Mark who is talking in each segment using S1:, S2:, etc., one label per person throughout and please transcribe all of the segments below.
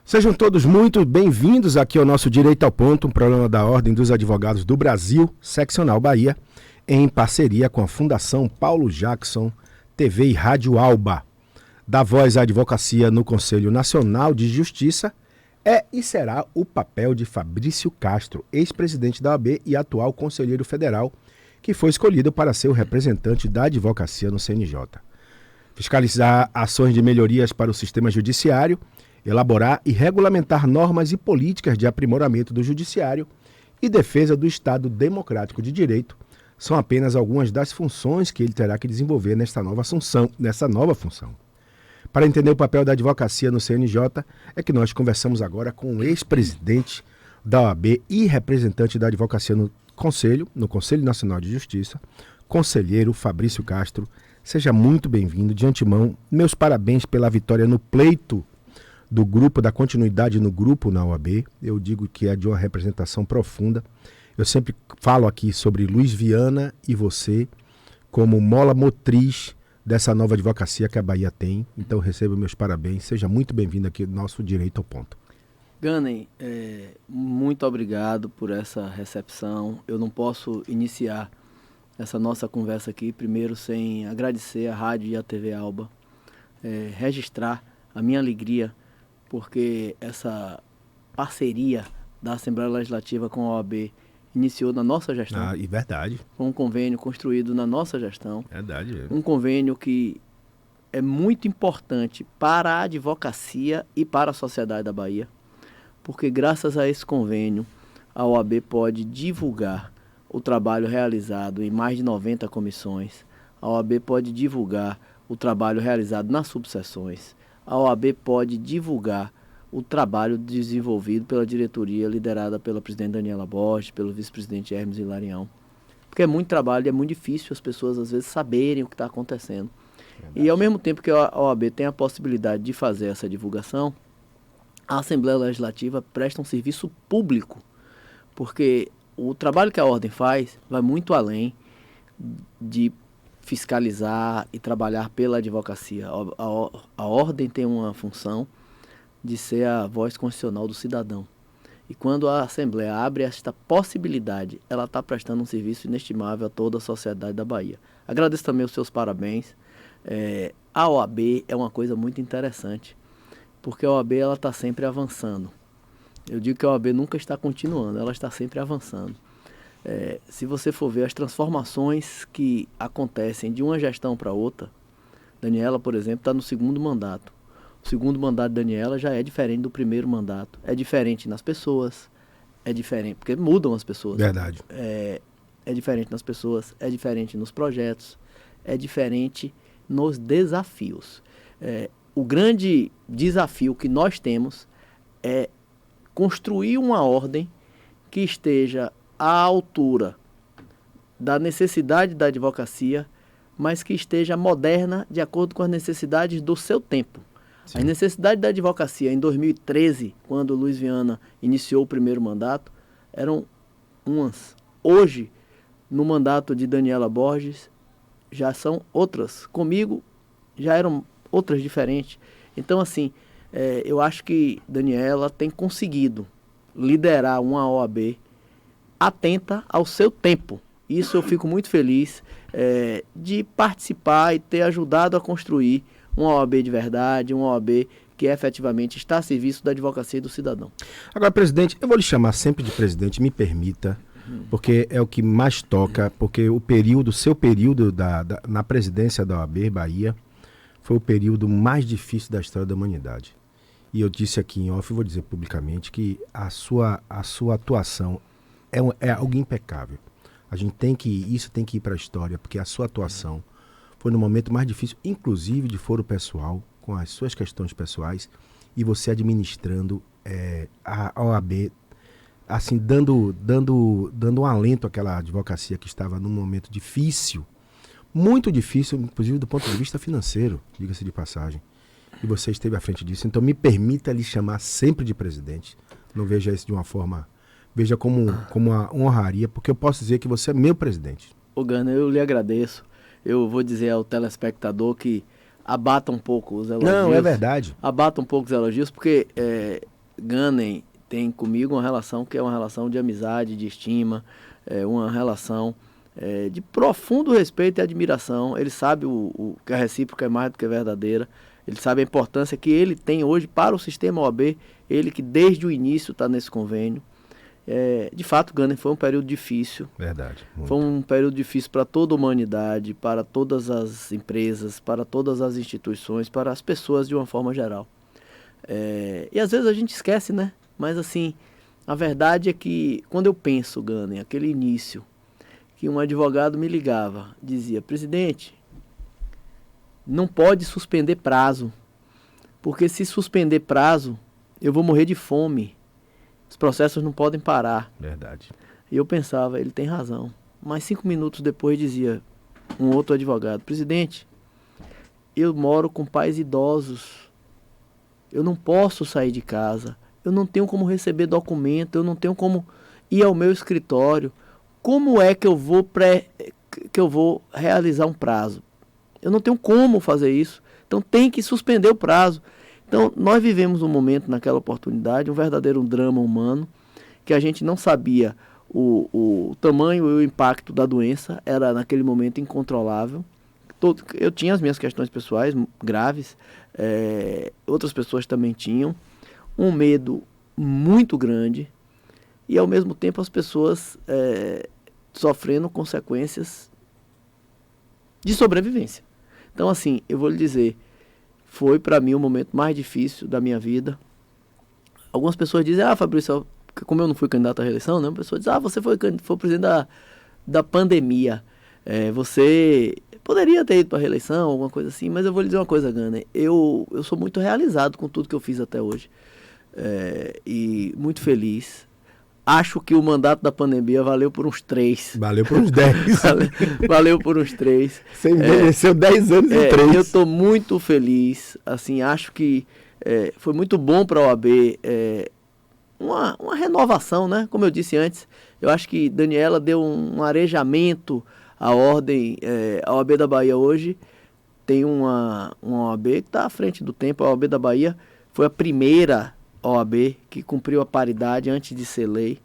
S1: Sejam todos muito bem-vindos aqui ao nosso Direito ao Ponto, um programa da Ordem dos Advogados do Brasil, Seccional Bahia, em parceria com a Fundação Paulo Jackson, TV e Rádio Alba. Da voz à advocacia no Conselho Nacional de Justiça é e será o papel de Fabrício Castro, ex-presidente da OAB e atual conselheiro federal, que foi escolhido para ser o representante da advocacia no CNJ. Fiscalizar ações de melhorias para o sistema judiciário, elaborar e regulamentar normas e políticas de aprimoramento do judiciário e defesa do Estado democrático de direito são apenas algumas das funções que ele terá que desenvolver nessa nova função. Para entender o papel da advocacia no CNJ, é que nós conversamos agora com o ex-presidente da OAB e representante da advocacia no Conselho Nacional de Justiça, conselheiro Fabrício Castro. Seja muito bem-vindo. De antemão, meus parabéns pela vitória no pleito do grupo, da continuidade no grupo na OAB. Eu digo que é de uma representação profunda. Eu sempre falo aqui sobre Luiz Viana e você como mola motriz dessa nova advocacia que a Bahia tem. Então receba meus parabéns. Seja muito bem-vindo aqui no nosso Direito ao Ponto.
S2: Gunning, muito obrigado por essa recepção. Eu não posso iniciar essa nossa conversa aqui primeiro sem agradecer a Rádio e a TV Alba, registrar a minha alegria porque essa parceria da Assembleia Legislativa com a OAB iniciou na nossa gestão.
S1: E verdade.
S2: Foi um convênio construído na nossa gestão.
S1: Verdade.
S2: Um convênio que é muito importante para a advocacia e para a sociedade da Bahia, porque graças a esse convênio a OAB pode divulgar o trabalho realizado em mais de 90 comissões. A OAB pode divulgar o trabalho realizado nas subseções. A OAB pode divulgar o trabalho desenvolvido pela diretoria liderada pela presidente Daniela Borges, pelo vice-presidente Hermes Hilarião. Porque é muito trabalho e é muito difícil as pessoas às vezes saberem o que está acontecendo. Verdade. E ao mesmo tempo que a OAB tem a possibilidade de fazer essa divulgação, a Assembleia Legislativa presta um serviço público, porque o trabalho que a Ordem faz vai muito além de fiscalizar e trabalhar pela advocacia. A Ordem tem uma função de ser a voz constitucional do cidadão. E quando a Assembleia abre esta possibilidade, ela está prestando um serviço inestimável a toda a sociedade da Bahia. Agradeço também os seus parabéns. A OAB é uma coisa muito interessante, porque a OAB está sempre avançando. Eu digo que a OAB nunca está continuando, ela está sempre avançando. Se você for ver as transformações que acontecem de uma gestão para outra, Daniela, por exemplo, está no segundo mandato. O segundo mandato de Daniela já é diferente do primeiro mandato. É diferente nas pessoas, é diferente, porque mudam as pessoas.
S1: Verdade.
S2: É diferente nas pessoas, é diferente nos projetos, é diferente nos desafios. O grande desafio que nós temos é construir uma ordem que esteja à altura da necessidade da advocacia, mas que esteja moderna de acordo com as necessidades do seu tempo. Sim. As necessidades da advocacia em 2013, quando Luiz Viana iniciou o primeiro mandato, eram umas. Hoje, no mandato de Daniela Borges, já são outras. Comigo, já eram outras diferentes. Então, assim, eu acho que Daniela tem conseguido liderar uma OAB atenta ao seu tempo. Isso eu fico muito feliz de participar e ter ajudado a construir uma OAB de verdade, uma OAB que efetivamente está a serviço da advocacia e do cidadão.
S1: Agora, presidente, eu vou lhe chamar sempre de presidente, me permita, porque é o que mais toca, porque seu período na presidência da OAB Bahia foi o período mais difícil da história da humanidade. E eu disse aqui em off, vou dizer publicamente, que a sua atuação é algo impecável. Isso tem que ir para a história, porque a sua atuação foi no momento mais difícil, inclusive de foro pessoal, com as suas questões pessoais, e você administrando a OAB, assim, dando um alento àquela advocacia que estava num momento difícil, muito difícil, inclusive do ponto de vista financeiro, diga-se de passagem. E você esteve à frente disso. Então me permita lhe chamar sempre de presidente. Não veja isso de uma forma... Veja como uma honraria, porque eu posso dizer que você é meu presidente.
S2: Gana, eu lhe agradeço. Eu vou dizer ao telespectador que abata um pouco os elogios.
S1: Não, é verdade.
S2: Abata um pouco os elogios, porque Ghnen tem comigo uma relação que é uma relação de amizade, de estima, uma relação de profundo respeito e admiração. Ele sabe que a recíproca é mais do que verdadeira. Ele sabe a importância que ele tem hoje para o sistema OAB, ele que desde o início está nesse convênio. De fato, Ghnen foi um período difícil.
S1: Verdade. Muito.
S2: Foi um período difícil para toda a humanidade, para todas as empresas, para todas as instituições, para as pessoas de uma forma geral. E às vezes a gente esquece, né? Mas assim, a verdade é que quando eu penso, Ghnen, aquele início, que um advogado me ligava, dizia: presidente, não pode suspender prazo, porque se suspender prazo, eu vou morrer de fome. Os processos não podem parar.
S1: Verdade.
S2: E eu pensava, ele tem razão. Mas 5 minutos depois dizia um outro advogado: presidente, eu moro com pais idosos. Eu não posso sair de casa. Eu não tenho como receber documento. Eu não tenho como ir ao meu escritório. Como é que eu vou realizar um prazo? Eu não tenho como fazer isso. Então tem que suspender o prazo. Então nós vivemos um momento naquela oportunidade, um verdadeiro drama humano, que a gente não sabia o tamanho e o impacto da doença. Era naquele momento incontrolável. Eu tinha as minhas questões pessoais graves, outras pessoas também tinham, um medo muito grande e ao mesmo tempo as pessoas sofrendo consequências de sobrevivência. Então assim, eu vou lhe dizer, foi para mim o momento mais difícil da minha vida. Algumas pessoas dizem: Fabrício, como eu não fui candidato à reeleição, né? Uma pessoa diz: você foi presidente da pandemia, você poderia ter ido para a reeleição, alguma coisa assim. Mas eu vou lhe dizer uma coisa, Ghnen, eu sou muito realizado com tudo que eu fiz até hoje, e muito feliz. Acho que o mandato da pandemia valeu por uns 3.
S1: Valeu por uns 10.
S2: Valeu por uns 3.
S1: Você envelheceu 10 anos em 3.
S2: Eu estou muito feliz. Assim, acho que foi muito bom para a OAB uma renovação, né? Como eu disse antes, eu acho que Daniela deu um arejamento à ordem. A OAB da Bahia hoje tem uma OAB que está à frente do tempo. A OAB da Bahia foi a primeira OAB que cumpriu a paridade antes de ser lei.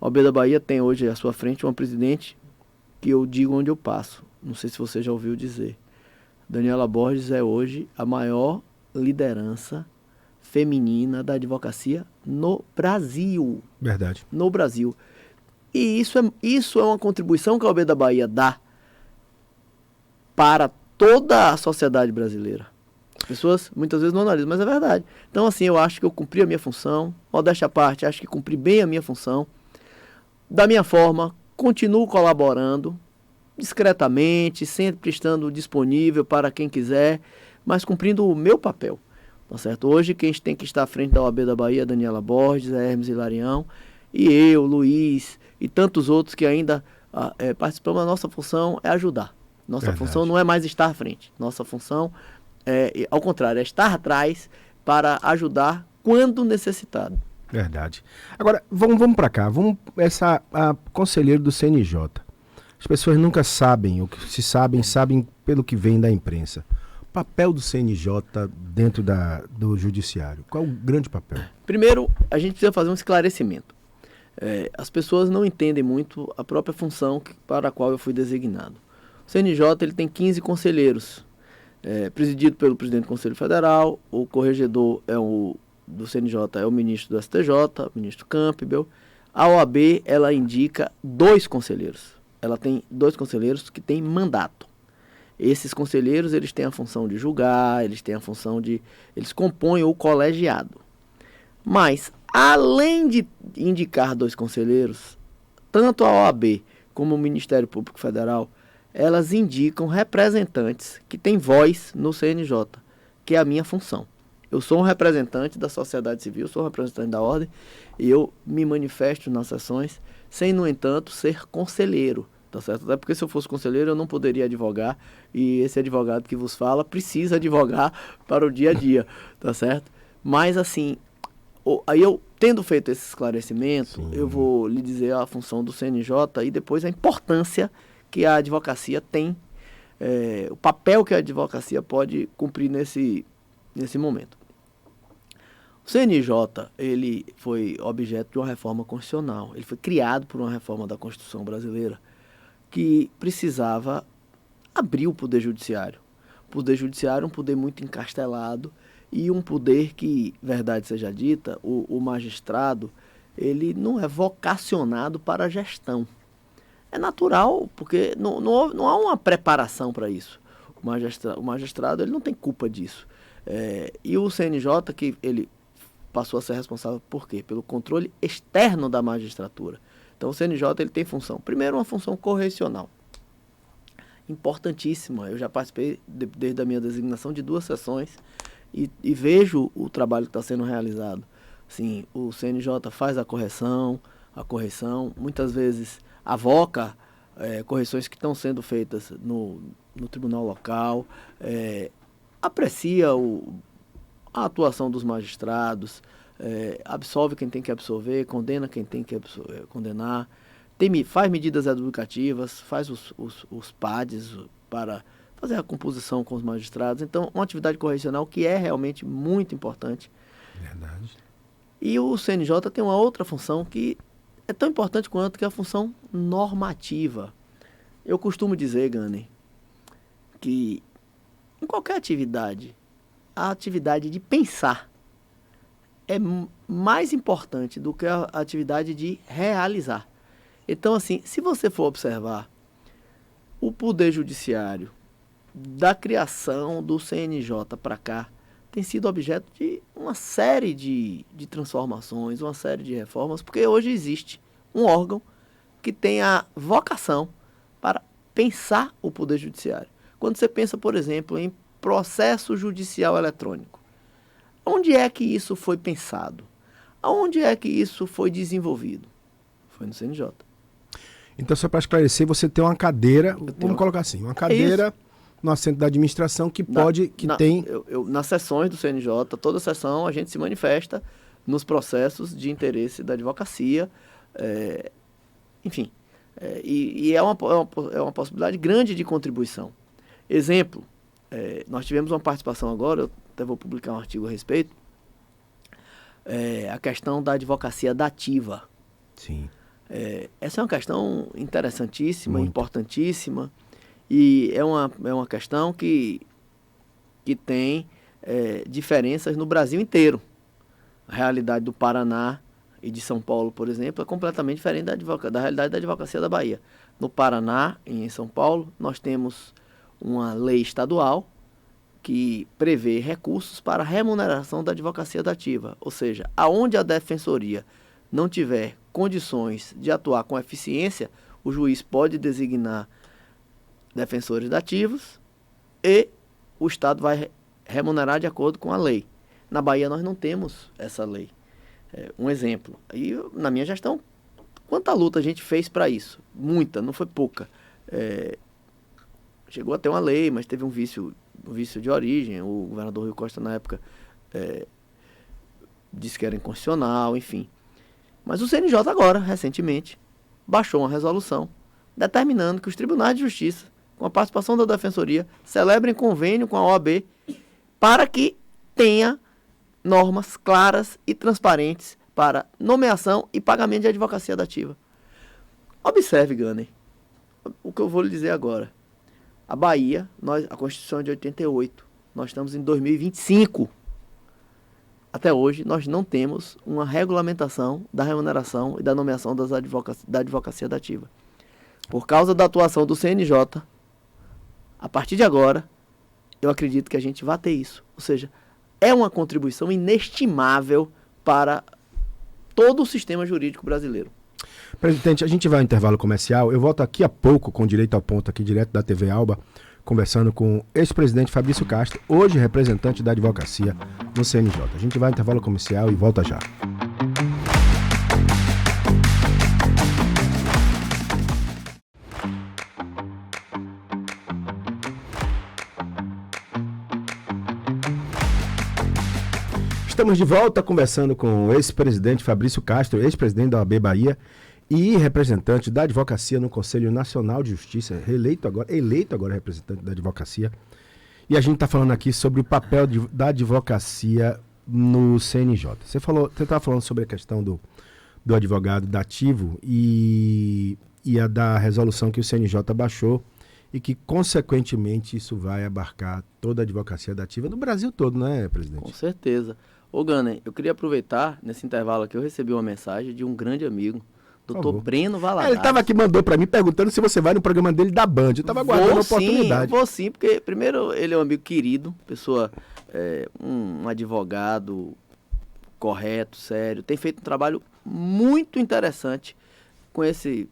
S2: A OAB da Bahia tem hoje à sua frente uma presidente que eu digo onde eu passo. Não sei se você já ouviu dizer. Daniela Borges é hoje a maior liderança feminina da advocacia no Brasil.
S1: Verdade.
S2: No Brasil. E isso é uma contribuição que a OAB da Bahia dá para toda a sociedade brasileira. As pessoas muitas vezes não analisam, mas é verdade. Então, assim, eu acho que eu cumpri a minha função. Modéstia à parte, acho que cumpri bem a minha função. Da minha forma, continuo colaborando discretamente, sempre estando disponível para quem quiser, mas cumprindo o meu papel. Tá certo? Hoje, quem tem que estar à frente da OAB da Bahia é Daniela Borges, é Hermes Hilarião, e eu, Luiz, e tantos outros que ainda participamos. A nossa função é ajudar. Nossa função não é mais estar à frente. Nossa função ao contrário, é estar atrás para ajudar quando necessitado.
S1: Verdade. Agora, vamos para cá. A conselheiro do CNJ. As pessoas nunca sabem, ou se sabem pelo que vem da imprensa. O papel do CNJ dentro do judiciário. Qual é o grande papel?
S2: Primeiro, a gente precisa fazer um esclarecimento. As pessoas não entendem muito a própria função para a qual eu fui designado. O CNJ ele tem 15 conselheiros. Presidido pelo presidente do Conselho Federal, o corregedor do CNJ é o ministro do STJ, o ministro Campbell. A OAB, ela indica 2 conselheiros. Ela tem 2 conselheiros que têm mandato. Esses conselheiros, eles têm a função de julgar, eles compõem o colegiado. Mas, além de indicar 2 conselheiros, tanto a OAB como o Ministério Público Federal, elas indicam representantes que têm voz no CNJ, que é a minha função. Eu sou um representante da sociedade civil, sou um representante da ordem, e eu me manifesto nas sessões, sem, no entanto, ser conselheiro, tá certo? Até porque se eu fosse conselheiro, eu não poderia advogar, e esse advogado que vos fala precisa advogar para o dia a dia, tá certo? Mas, assim, aí eu, tendo feito esse esclarecimento, sim, eu vou lhe dizer a função do CNJ e depois a importância que a advocacia tem, o papel que a advocacia pode cumprir nesse momento. O CNJ, ele foi objeto de uma reforma constitucional. Ele foi criado por uma reforma da Constituição brasileira que precisava abrir o Poder Judiciário. O Poder Judiciário é um poder muito encastelado e um poder que, verdade seja dita, o magistrado, ele não é vocacionado para a gestão. É natural, porque não há uma preparação para isso. O magistrado ele não tem culpa disso. E o CNJ, que ele passou a ser responsável por quê? Pelo controle externo da magistratura. Então o CNJ ele tem função, primeiro uma função correcional, importantíssima. Eu já participei, desde a minha designação, de 2 sessões e vejo o trabalho que está sendo realizado. Sim, o CNJ faz a correção, muitas vezes avoca correções que estão sendo feitas no tribunal local, aprecia a atuação dos magistrados, absolve quem tem que absolver, condena quem tem que condenar, faz medidas educativas, faz os PADs para fazer a composição com os magistrados. Então, uma atividade correcional que é realmente muito importante.
S1: Verdade.
S2: E o CNJ tem uma outra função que é tão importante quanto, que é a função normativa. Eu costumo dizer, Gani, que em qualquer atividade, a atividade de pensar é mais importante do que a atividade de realizar. Então, assim, se você for observar o Poder Judiciário, da criação do CNJ para cá, tem sido objeto de uma série de transformações, uma série de reformas, porque hoje existe um órgão que tem a vocação para pensar o Poder Judiciário. Quando você pensa, por exemplo, em processo judicial eletrônico, onde é que isso foi pensado? Aonde é que isso foi desenvolvido? Foi no CNJ.
S1: Então, só para esclarecer, você tem uma cadeira, vamos colocar assim, uma cadeira no assento da administração que tem...
S2: Nas sessões do CNJ, toda sessão a gente se manifesta nos processos de interesse da advocacia, enfim, e é uma possibilidade grande de contribuição. Exemplo, nós tivemos uma participação agora, eu até vou publicar um artigo a respeito, a questão da advocacia dativa.
S1: Sim.
S2: Essa é uma questão interessantíssima,
S1: muito
S2: importantíssima, e é uma questão que tem diferenças no Brasil inteiro. A realidade do Paraná e de São Paulo, por exemplo, é completamente diferente da realidade da advocacia da Bahia. No Paraná e em São Paulo, nós temos uma lei estadual que prevê recursos para a remuneração da advocacia dativa. Ou seja, aonde a defensoria não tiver condições de atuar com eficiência, o juiz pode designar defensores dativos e o Estado vai remunerar de acordo com a lei. Na Bahia nós não temos essa lei. Um exemplo. E na minha gestão, quanta luta a gente fez para isso? Muita, não foi pouca. Chegou a ter uma lei, mas teve um vício de origem. O governador Rui Costa, na época, disse que era inconstitucional, enfim. Mas o CNJ agora, recentemente, baixou uma resolução determinando que os tribunais de justiça, com a participação da Defensoria, celebrem convênio com a OAB para que tenha normas claras e transparentes para nomeação e pagamento de advocacia dativa. Observe, Gani, o que eu vou lhe dizer agora. A Bahia, a Constituição é de 88, nós estamos em 2025. Até hoje, nós não temos uma regulamentação da remuneração e da nomeação da advocacia dativa. Por causa da atuação do CNJ, a partir de agora, eu acredito que a gente vai ter isso. Ou seja, é uma contribuição inestimável para todo o sistema jurídico brasileiro.
S1: Presidente, a gente vai ao intervalo comercial. Eu volto aqui a pouco com Direito ao Ponto, aqui direto da TV Alba, conversando com o ex-presidente Fabrício Castro, hoje representante da advocacia no CNJ. A gente vai ao intervalo comercial e volta já. Estamos de volta conversando com o ex-presidente Fabrício Castro, ex-presidente da OAB Bahia e representante da advocacia no Conselho Nacional de Justiça, eleito agora representante da advocacia. E a gente está falando aqui sobre o papel da advocacia no CNJ. Você estava falando sobre a questão do advogado dativo e a da resolução que o CNJ baixou e que, consequentemente, isso vai abarcar toda a advocacia dativa no Brasil todo, não é, presidente?
S2: Com certeza. Ô, Gana, eu queria aproveitar, nesse intervalo aqui, eu recebi uma mensagem de um grande amigo, doutor Breno Valadares.
S1: Ele estava aqui, mandou para mim, perguntando se você vai no programa dele da Band. Eu estava aguardando a oportunidade.
S2: Vou sim, porque, primeiro, ele é um amigo querido, pessoa, um advogado correto, sério, tem feito um trabalho muito interessante com esse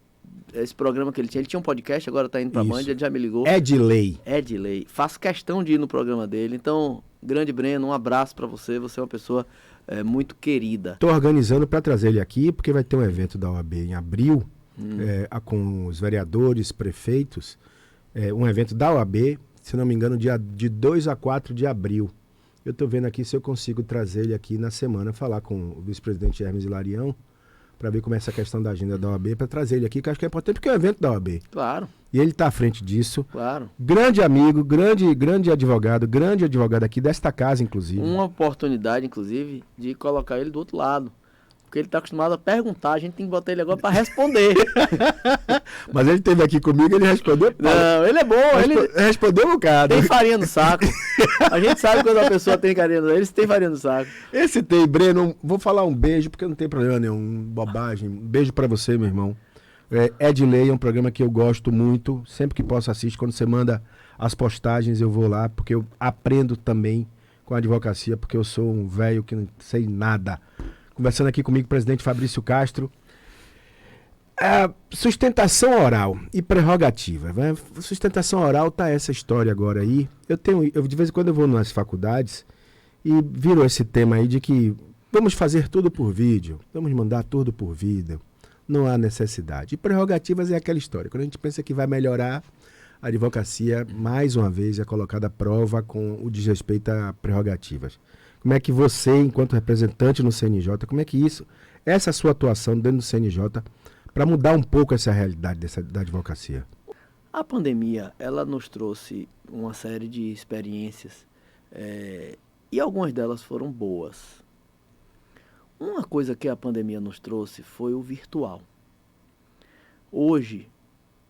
S2: programa que ele tinha. Ele tinha um podcast, agora está indo para a Band, ele já me ligou.
S1: É de lei.
S2: Faço questão de ir no programa dele. Então, grande Breno, um abraço para você. Você é uma pessoa muito querida.
S1: Estou organizando para trazer ele aqui, porque vai ter um evento da OAB em abril, com os vereadores, prefeitos. Um evento da OAB, se não me engano, de 2 a 4 de abril. Eu estou vendo aqui se eu consigo trazer ele aqui na semana, falar com o vice-presidente Hermes Hilarião, para ver como é essa questão da agenda da OAB, para trazer ele aqui, que eu acho que é importante, porque é um evento da OAB.
S2: Claro.
S1: E ele está à frente disso.
S2: Claro.
S1: Grande amigo, grande advogado aqui desta casa, inclusive.
S2: Uma oportunidade, inclusive, de colocar ele do outro lado. Porque ele está acostumado a perguntar, a gente tem que botar ele agora para responder.
S1: Mas ele esteve aqui comigo, ele respondeu.
S2: Não, ele é bom. Ele
S1: respondeu um bocado.
S2: Tem farinha no saco. A gente sabe quando a pessoa tem farinha no saco. Eles têm farinha no saco.
S1: Esse tem, Breno. Vou falar um beijo, porque não tem problema nenhum. Bobagem. Um beijo para você, meu irmão. É de lei, é um programa que eu gosto muito. Sempre que posso assistir. Quando você manda as postagens, eu vou lá, porque eu aprendo também com a advocacia, porque eu sou um velho que não sei nada. Conversando aqui comigo, o presidente Fabrício Castro. Sustentação oral e prerrogativa. Né? Sustentação oral tá essa história agora aí. De vez em quando eu vou nas faculdades e virou esse tema aí de que vamos fazer tudo por vídeo, vamos mandar tudo por vídeo. Não há necessidade. E prerrogativas é aquela história. Quando a gente pensa que vai melhorar, a advocacia, mais uma vez, é colocada à prova com o desrespeito a prerrogativas. Como é que você, enquanto representante no CNJ, como é que essa sua atuação dentro do CNJ, para mudar um pouco essa realidade da advocacia?
S2: A pandemia, ela nos trouxe uma série de experiências e algumas delas foram boas. Uma coisa que a pandemia nos trouxe foi o virtual. Hoje,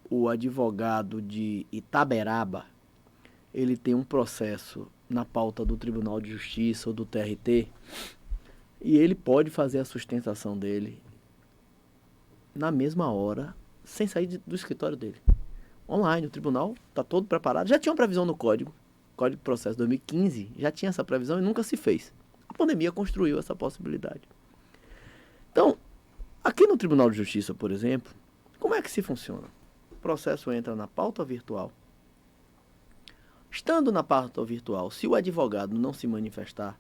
S2: o advogado de Itaberaba, ele tem um processo na pauta do Tribunal de Justiça ou do TRT, e ele pode fazer a sustentação dele na mesma hora, sem sair do escritório dele. Online, o tribunal está todo preparado. Já tinha uma previsão no Código de Processo 2015, já tinha essa previsão e nunca se fez. A pandemia construiu essa possibilidade. Então, aqui no Tribunal de Justiça, por exemplo, como é que se funciona? O processo entra na pauta virtual. Estando na pauta virtual, se o advogado não se manifestar,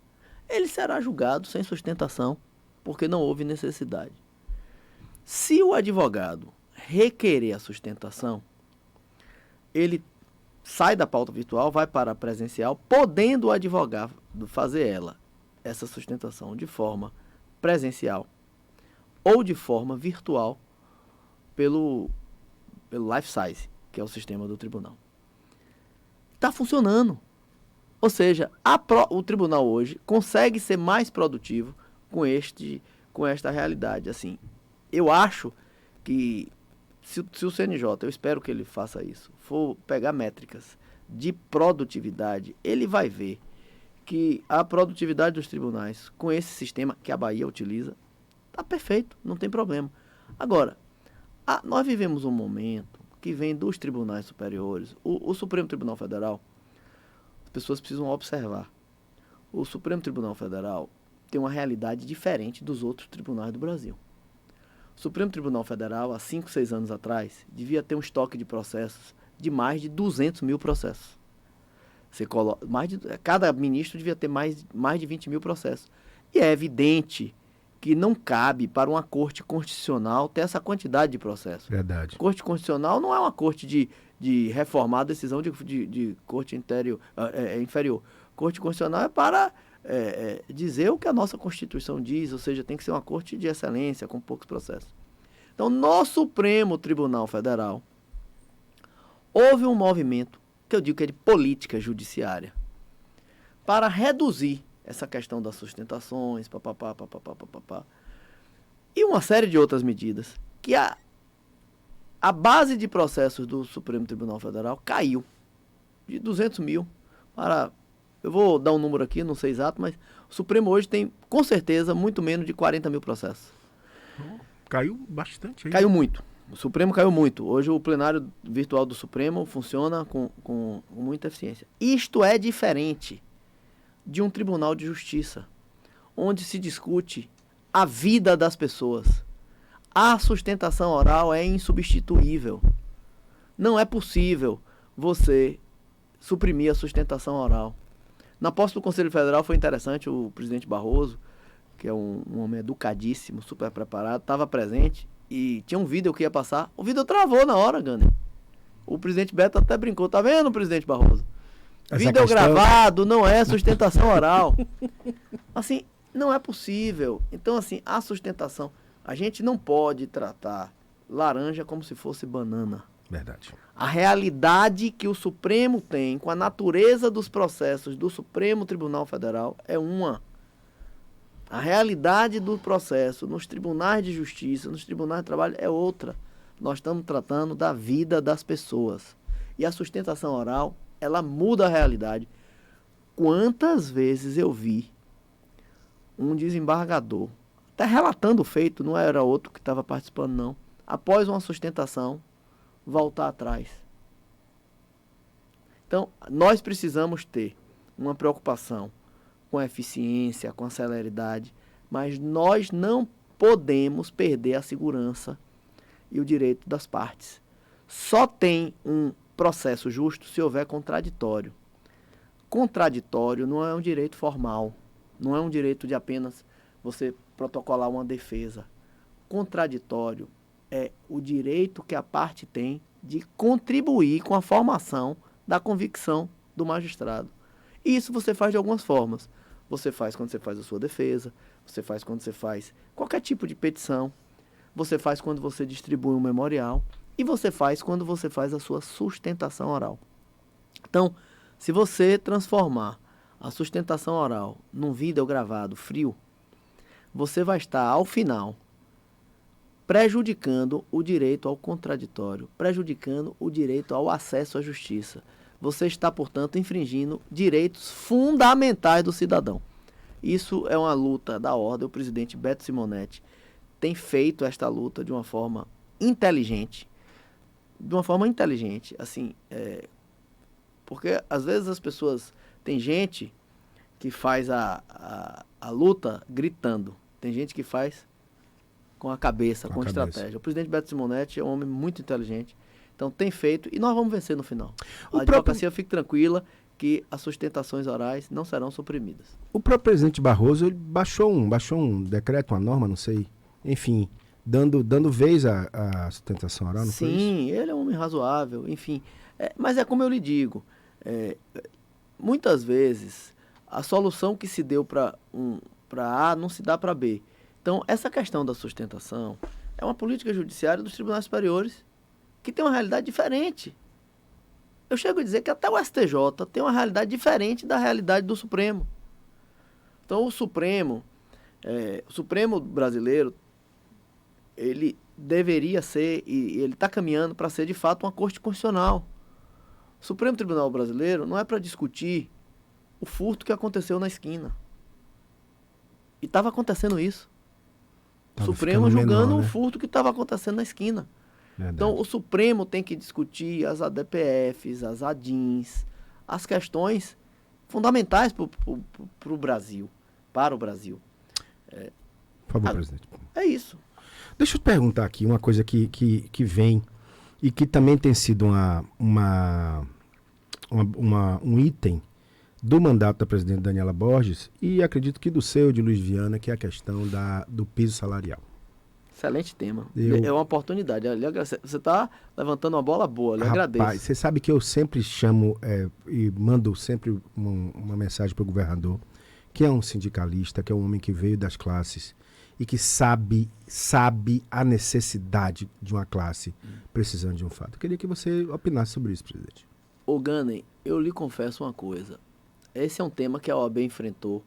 S2: ele será julgado sem sustentação, porque não houve necessidade. Se o advogado requerer a sustentação, ele sai da pauta virtual, vai para a presencial, podendo o advogado fazer essa sustentação de forma presencial ou de forma virtual pelo Life Size, que é o sistema do tribunal. Está funcionando. Ou seja, o tribunal hoje consegue ser mais produtivo com esta realidade. Assim, eu acho que se o CNJ, eu espero que ele faça isso, for pegar métricas de produtividade, ele vai ver que a produtividade dos tribunais com esse sistema que a Bahia utiliza está perfeito, não tem problema. Agora, nós vivemos um momento que vem dos tribunais superiores, o Supremo Tribunal Federal. As pessoas precisam observar. O Supremo Tribunal Federal tem uma realidade diferente dos outros tribunais do Brasil. O Supremo Tribunal Federal, há 5, 6 anos atrás, devia ter um estoque de processos de mais de 200 mil processos. Cada ministro devia ter mais de 20 mil processos. E é evidente que não cabe para uma corte constitucional ter essa quantidade de processos.
S1: Verdade.
S2: Corte constitucional não é uma corte de reformar a decisão de corte inferior. Corte constitucional é para dizer o que a nossa Constituição diz, ou seja, tem que ser uma corte de excelência, com poucos processos. Então, no Supremo Tribunal Federal, houve um movimento, que eu digo que é de política judiciária, para reduzir essa questão das sustentações, papapá, papapá, papapá. E uma série de outras medidas que a base de processos do Supremo Tribunal Federal caiu de 200 mil para... Eu vou dar um número aqui, não sei exato, mas o Supremo hoje tem, com certeza, muito menos de 40 mil processos.
S1: Caiu bastante.
S2: Caiu muito. O Supremo caiu muito. Hoje o plenário virtual do Supremo funciona com muita eficiência. Isto é diferente de um tribunal de justiça, onde se discute a vida das pessoas. A sustentação oral é insubstituível. Não é possível você suprimir a sustentação oral. Na posse do Conselho Federal foi interessante, o presidente Barroso, que é um homem educadíssimo, super preparado, estava presente e tinha um vídeo que ia passar. O vídeo travou na hora, Gane. O presidente Beto até brincou, tá vendo, presidente Barroso? Vídeo gravado não é sustentação oral. Assim, não é possível. Então, assim, a sustentação... A gente não pode tratar laranja como se fosse banana.
S1: Verdade.
S2: A realidade que o Supremo tem com a natureza dos processos do Supremo Tribunal Federal é uma. A realidade do processo nos tribunais de justiça, nos tribunais de trabalho é outra. Nós estamos tratando da vida das pessoas. E a sustentação oral, ela muda a realidade. Quantas vezes eu vi um desembargador, até relatando o feito, não era outro que estava participando não, após uma sustentação, voltar atrás. Então, nós precisamos ter uma preocupação com a eficiência, com a celeridade, mas nós não podemos perder a segurança e o direito das partes. Só tem um processo justo se houver contraditório. Contraditório não é um direito formal, não é um direito de apenas você protocolar uma defesa. Contraditório é o direito que a parte tem de contribuir com a formação da convicção do magistrado. E isso você faz de algumas formas. Você faz quando você faz a sua defesa, você faz quando você faz qualquer tipo de petição, você faz quando você distribui um memorial e você faz quando você faz a sua sustentação oral. Então, se você transformar a sustentação oral num vídeo gravado frio, você vai estar, ao final, prejudicando o direito ao contraditório, prejudicando o direito ao acesso à justiça. Você está, portanto, infringindo direitos fundamentais do cidadão. Isso é uma luta da ordem. O presidente Beto Simonetti tem feito esta luta de uma forma inteligente. Assim, porque às vezes as pessoas... Tem gente que faz a luta gritando. Tem gente que faz com a cabeça, com estratégia. O presidente Beto Simonetti é um homem muito inteligente. Então tem feito e nós vamos vencer no final. A advocacia fique tranquila que as sustentações orais não serão suprimidas.
S1: O próprio presidente Barroso ele baixou um decreto, uma norma, não sei, enfim, dando vez à sustentação oral, não foi isso?
S2: Sim, ele é um homem razoável, enfim. Mas é como eu lhe digo, muitas vezes a solução que se deu para A não se dá para B. Então, essa questão da sustentação é uma política judiciária dos tribunais superiores que tem uma realidade diferente. Eu chego a dizer que até o STJ tem uma realidade diferente da realidade do Supremo. Então, o Supremo brasileiro, ele deveria ser, e ele está caminhando para ser, de fato, uma corte constitucional. O Supremo Tribunal Brasileiro não é para discutir o furto que aconteceu na esquina. E estava acontecendo isso. O Supremo julgando menor, né? O furto que estava acontecendo na esquina. Verdade. Então, o Supremo tem que discutir as ADPFs, as ADINs, as questões fundamentais para o Brasil, para o Brasil.
S1: Por favor, presidente.
S2: É isso.
S1: Deixa eu te perguntar aqui uma coisa que vem e que também tem sido um item do mandato da presidente Daniela Borges e acredito que do seu, de Luiz Viana, que é a questão do piso salarial.
S2: Excelente tema. É uma oportunidade. Você está levantando uma bola boa, lhe agradeço.
S1: Você sabe que eu sempre chamo e mando sempre uma mensagem para o governador, que é um sindicalista, que é um homem que veio das classes e que sabe a necessidade de uma classe precisando de um fato. Eu queria que você opinasse sobre isso, presidente.
S2: Ô Ganem, eu lhe confesso uma coisa. Esse é um tema que a OAB enfrentou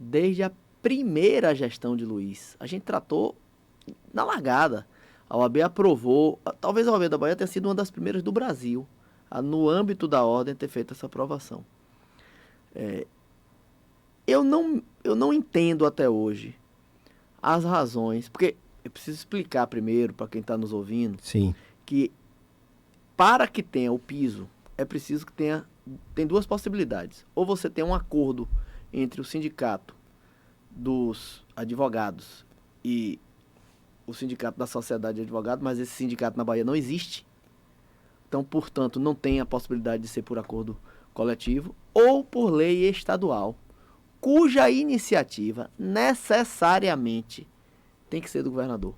S2: desde a primeira gestão de Luiz. A gente tratou na largada. A OAB aprovou, talvez a OAB da Bahia tenha sido uma das primeiras do Brasil, no âmbito da ordem, ter feito essa aprovação. Eu não entendo até hoje as razões, porque eu preciso explicar primeiro para quem está nos ouvindo,
S1: Sim.
S2: que para que tenha o piso, é preciso que tem duas possibilidades. Ou você tem um acordo entre o sindicato dos advogados e o sindicato da sociedade de advogados, mas esse sindicato na Bahia não existe. Então, portanto, não tem a possibilidade de ser por acordo coletivo ou por lei estadual, cuja iniciativa necessariamente tem que ser do governador.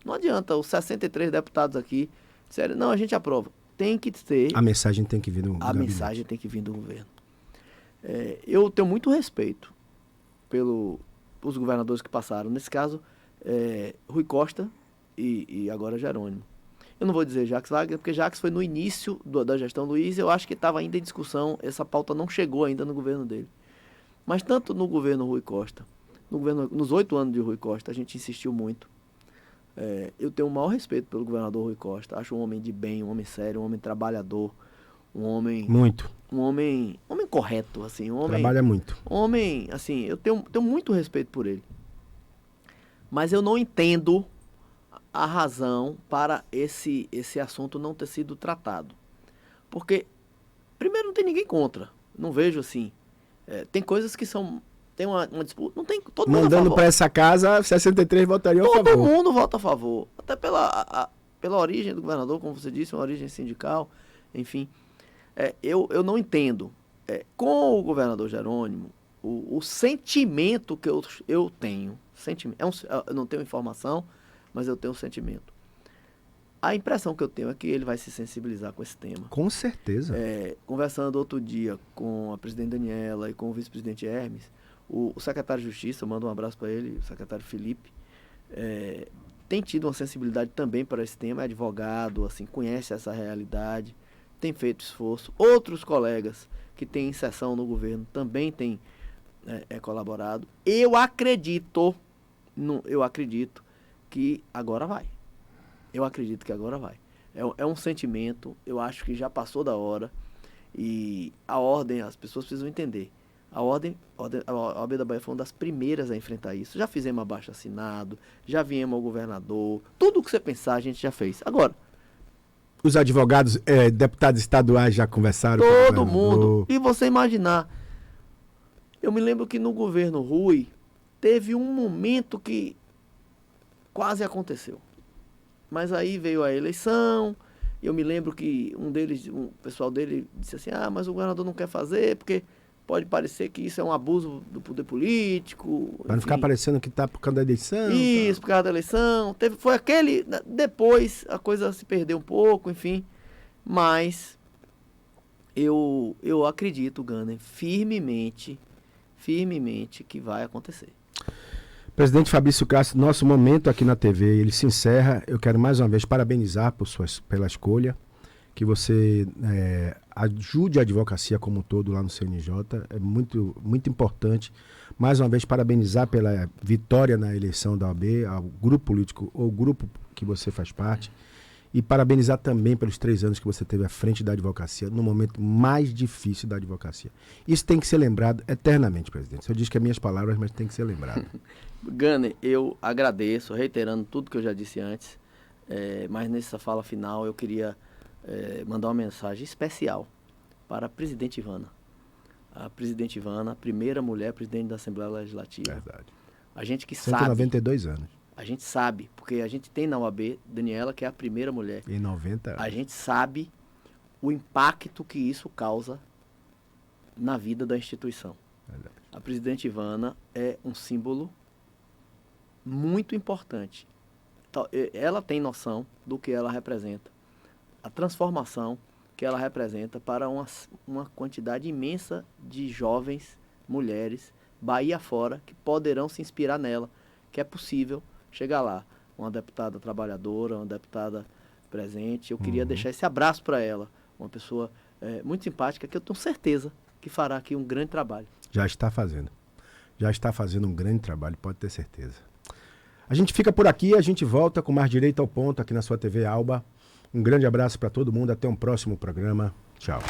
S2: Não adianta os 63 deputados aqui disserem, não, a gente aprova. Tem que ser...
S1: A mensagem tem que vir do
S2: A mensagem tem que vir do governo. Eu tenho muito respeito pelos governadores que passaram. Nesse caso, Rui Costa e agora Jerônimo. Eu não vou dizer Jacques Wagner, porque Jacques foi no início da gestão Luiz, eu acho que estava ainda em discussão, essa pauta não chegou ainda no governo dele. Mas tanto no governo Rui Costa, nos 8 anos de Rui Costa, a gente insistiu muito. Eu tenho o maior respeito pelo governador Rui Costa. Acho um homem de bem, um homem sério, um homem trabalhador, um homem...
S1: Muito.
S2: Um homem correto, assim.
S1: Trabalha muito.
S2: Um homem, assim, eu tenho muito respeito por ele. Mas eu não entendo a razão para esse assunto não ter sido tratado. Porque, primeiro, não tem ninguém contra. Não vejo assim. Tem coisas que são... Tem uma disputa, não tem todo mundo
S1: mandando para essa casa, 63 votariam a favor.
S2: Todo mundo vota a favor. Até pela origem do governador, como você disse, uma origem sindical, enfim. Eu não entendo. Com o governador Jerônimo, o sentimento que eu tenho, eu não tenho informação, mas eu tenho um sentimento. A impressão que eu tenho é que ele vai se sensibilizar com esse tema.
S1: Com certeza.
S2: Conversando outro dia com a presidente Daniela e com o vice-presidente Hermes, o secretário de Justiça, mando um abraço para ele, o secretário Felipe, tem tido uma sensibilidade também para esse tema, é advogado, assim, conhece essa realidade, tem feito esforço. Outros colegas que têm inserção no governo também têm colaborado. Eu acredito que agora vai. Eu acredito que agora vai. É um sentimento, eu acho que já passou da hora, e a ordem, as pessoas precisam entender. A OAB da Bahia foi uma das primeiras a enfrentar isso. Já fizemos abaixo-assinado, já viemos ao governador. Tudo o que você pensar, a gente já fez. Agora...
S1: Os advogados, deputados estaduais já conversaram com o
S2: todo mundo. E você imaginar... Eu me lembro que no governo Rui, teve um momento que quase aconteceu. Mas aí veio a eleição... Eu me lembro que o pessoal dele disse assim, mas o governador não quer fazer, porque... Pode parecer que isso é um abuso do poder político.
S1: Para não ficar parecendo que está por causa da eleição.
S2: Isso, por causa da eleição. Foi aquele... Depois a coisa se perdeu um pouco, enfim. Mas eu acredito, Gunner, firmemente que vai acontecer.
S1: Presidente Fabrício Castro, nosso momento aqui na TV, ele se encerra. Eu quero mais uma vez parabenizar pela escolha. Que você ajude a advocacia como um todo lá no CNJ, é muito, muito importante. Mais uma vez, parabenizar pela vitória na eleição da OAB, ao grupo político ou grupo que você faz parte, e parabenizar também pelos 3 anos que você teve à frente da advocacia, no momento mais difícil da advocacia. Isso tem que ser lembrado eternamente, presidente. Eu disse que é minhas palavras, mas tem que ser lembrado.
S2: Gunner, eu agradeço, reiterando tudo que eu já disse antes, mas nessa fala final eu queria... mandar uma mensagem especial para a presidente Ivana. A presidente Ivana, a primeira mulher presidente da Assembleia Legislativa.
S1: Verdade.
S2: A gente que
S1: 192
S2: sabe,
S1: anos.
S2: A gente sabe, porque a gente tem na UAB Daniela, que é a primeira mulher.
S1: Em 90 anos.
S2: A gente sabe o impacto que isso causa na vida da instituição.
S1: Verdade.
S2: A presidente Ivana é um símbolo muito importante. Ela tem noção do que ela representa. A transformação que ela representa para uma quantidade imensa de jovens, mulheres, Bahia fora, que poderão se inspirar nela, que é possível chegar lá. Uma deputada trabalhadora, uma deputada presente. Eu queria deixar esse abraço para ela, uma pessoa muito simpática, que eu tenho certeza que fará aqui um grande trabalho.
S1: Já está fazendo. já está fazendo um grande trabalho, pode ter certeza. A gente fica por aqui, a gente volta com mais Direito ao Ponto aqui na sua TV Alba. Um grande abraço para todo mundo, até um próximo programa. Tchau.